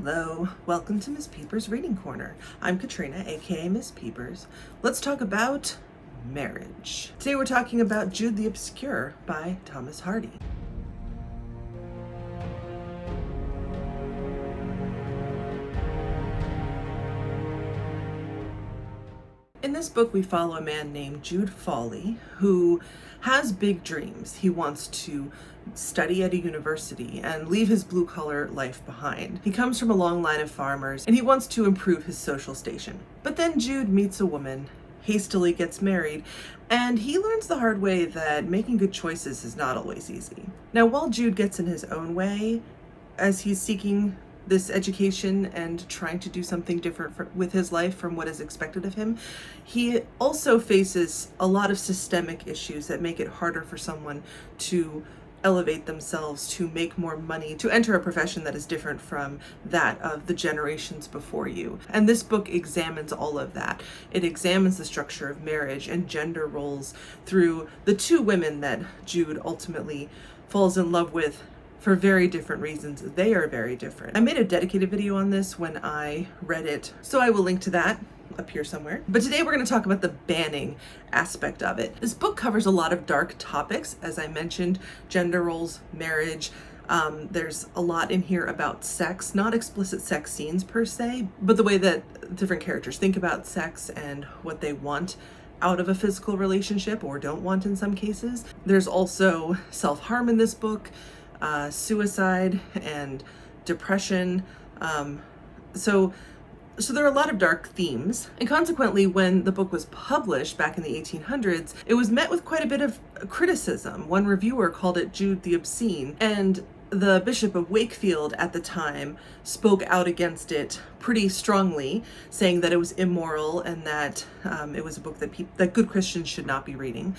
Hello, welcome to Miss Peepers Reading Corner. I'm Katrina, aka Miss Peepers. Let's talk about marriage. Today we're talking about Jude the Obscene by Thomas Hardy. In this book, we follow a man named Jude Foley who has big dreams. He wants to study at a university and leave his blue-collar life behind. He comes from a long line of farmers and he wants to improve his social station. But then Jude meets a woman, hastily gets married, and he learns the hard way that making good choices is not always easy. Now, while Jude gets in his own way as he's seeking this education and trying to do something different with his life from what is expected of him, he also faces a lot of systemic issues that make it harder for someone to elevate themselves, to make more money, to enter a profession that is different from that of the generations before you. And this book examines all of that. It examines the structure of marriage and gender roles through the two women that Jude ultimately falls in love with for very different reasons. They are very different. I made a dedicated video on this when I read it, so I will link to that up here somewhere. But today we're going to talk about the banning aspect of it. This book covers a lot of dark topics, as I mentioned, gender roles, marriage. There's a lot in here about sex, not explicit sex scenes per se, but the way that different characters think about sex and what they want out of a physical relationship or don't want in some cases. There's also self-harm in this book, suicide and depression. So there are a lot of dark themes, and consequently, when the book was published back in the 1800s, it was met with quite a bit of criticism. One reviewer called it Jude the Obscene, and the Bishop of Wakefield at the time spoke out against it pretty strongly, saying that it was immoral and that it was a book that good Christians should not be reading.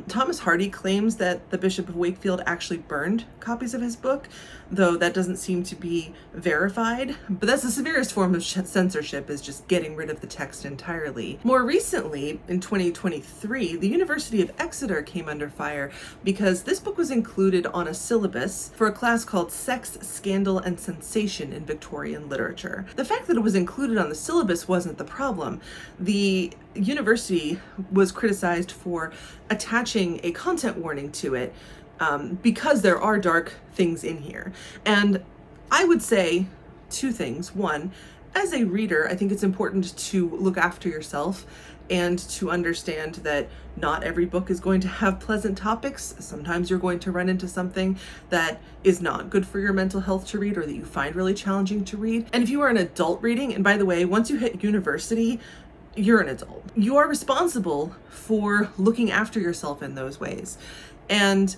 Thomas Hardy claims that the Bishop of Wakefield actually burned copies of his book, though that doesn't seem to be verified. But that's the severest form of censorship, is just getting rid of the text entirely. More recently, in 2023, the University of Exeter came under fire because this book was included on a syllabus for a class called Sex, Scandal, and Sensation in Victorian Literature. The fact that it was included on the syllabus wasn't the problem. The university was criticized for attaching a content warning to it because there are dark things in here. And I would say two things. One, as a reader, I think it's important to look after yourself and to understand that not every book is going to have pleasant topics. Sometimes you're going to run into something that is not good for your mental health to read or that you find really challenging to read. And if you are an adult reading, and by the way, once you hit university, you're an adult. You are responsible for looking after yourself in those ways. And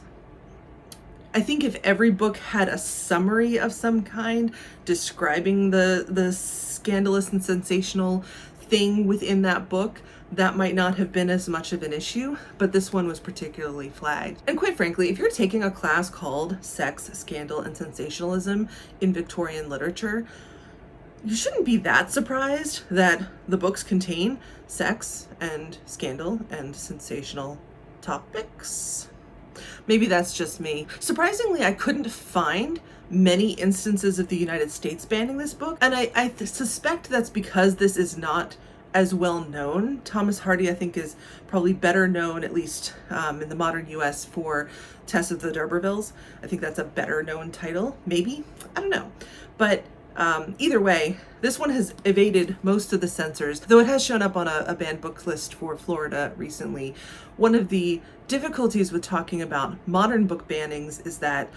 I think if every book had a summary of some kind describing the scandalous and sensational thing within that book, that might not have been as much of an issue, but this one was particularly flagged. And quite frankly, if you're taking a class called Sex, Scandal, and Sensationalism in Victorian Literature, you shouldn't be that surprised that the books contain sex and scandal and sensational topics. Maybe that's just me. Surprisingly, I couldn't find many instances of the United States banning this book, and I suspect that's because this is not as well known. Thomas Hardy, I think, is probably better known, at least in the modern US, for Tess of the D'Urbervilles. I think that's a better known title, maybe? I don't know. But either way, this one has evaded most of the censors, though it has shown up on a banned book list for Florida recently. One of the difficulties with talking about modern book bannings is that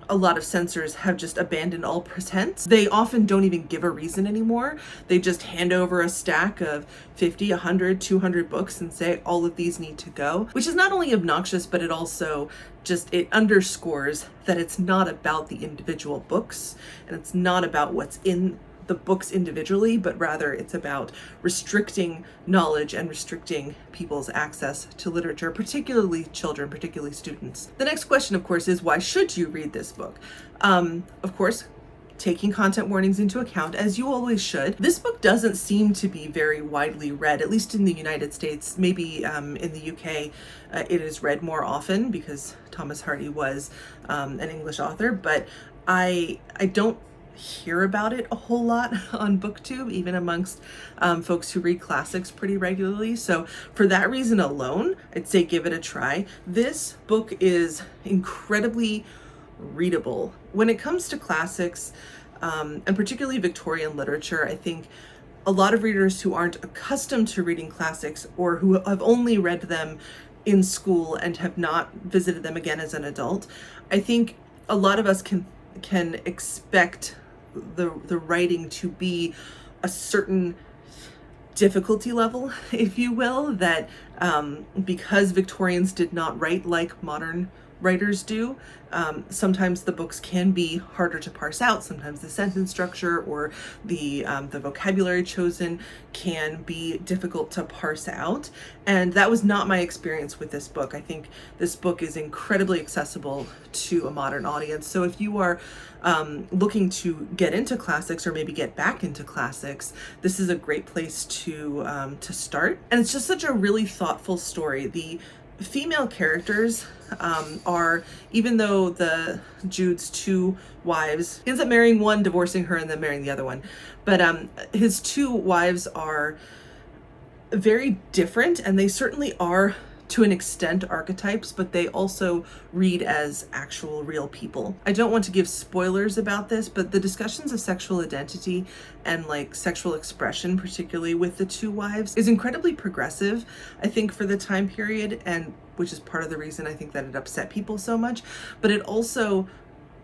a lot of censors have just abandoned all pretense. They often don't even give a reason anymore. They just hand over a stack of 50, 100, 200 books and say all of these need to go, which is not only obnoxious, but it also it underscores that it's not about the individual books and it's not about what's in the books individually, but rather it's about restricting knowledge and restricting people's access to literature, particularly children, particularly students. The next question, of course, is why should you read this book? Of course, taking content warnings into account, as you always should. This book doesn't seem to be very widely read, at least in the United States. Maybe in the UK it is read more often because Thomas Hardy was an English author, but I don't hear about it a whole lot on BookTube, even amongst folks who read classics pretty regularly. So for that reason alone, I'd say give it a try. This book is incredibly readable. When it comes to classics, and particularly Victorian literature, I think a lot of readers who aren't accustomed to reading classics, or who have only read them in school and have not visited them again as an adult, I think a lot of us can expect the writing to be a certain difficulty level, if you will, that because Victorians did not write like modern writers do, sometimes the books can be harder to parse out. Sometimes the sentence structure or the vocabulary chosen can be difficult to parse out. And that was not my experience with this book. I think this book is incredibly accessible to a modern audience. So if you are looking to get into classics, or maybe get back into classics, this is a great place to start. And it's just such a really thoughtful story. The female characters are, even though Jude's two wives, he ends up marrying one, divorcing her, and then marrying the other one, but his two wives are very different, and they certainly are to an extent archetypes, but they also read as actual real people. I don't want to give spoilers about this, but the discussions of sexual identity and like sexual expression, particularly with the two wives, is incredibly progressive, I think, for the time period, and which is part of the reason I think that it upset people so much. But it also,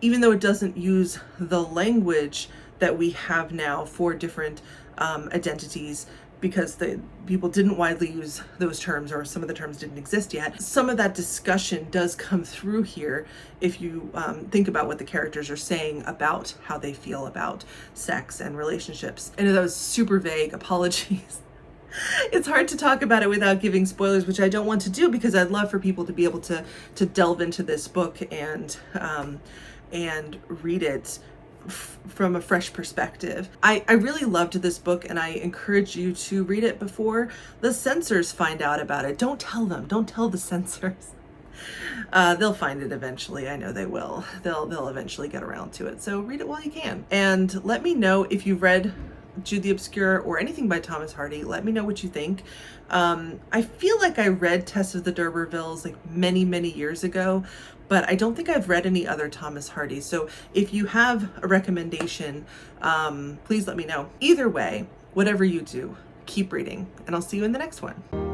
even though it doesn't use the language that we have now for different identities, because the people didn't widely use those terms, or some of the terms didn't exist yet, some of that discussion does come through here if you think about what the characters are saying about how they feel about sex and relationships. I know that was super vague, apologies. It's hard to talk about it without giving spoilers, which I don't want to do, because I'd love for people to be able to delve into this book and read it from a fresh perspective. I really loved this book, and I encourage you to read it before the censors find out about it. Don't tell them. Don't tell the censors. They'll find it eventually. I know they will. They'll eventually get around to it. So read it while you can. And let me know if you've read Jude the Obscure or anything by Thomas Hardy. Let me know what you think. I feel like I read Tess of the D'Urbervilles like many, many years ago, but I don't think I've read any other Thomas Hardy. So if you have a recommendation, please let me know. Either way, whatever you do, keep reading, and I'll see you in the next one.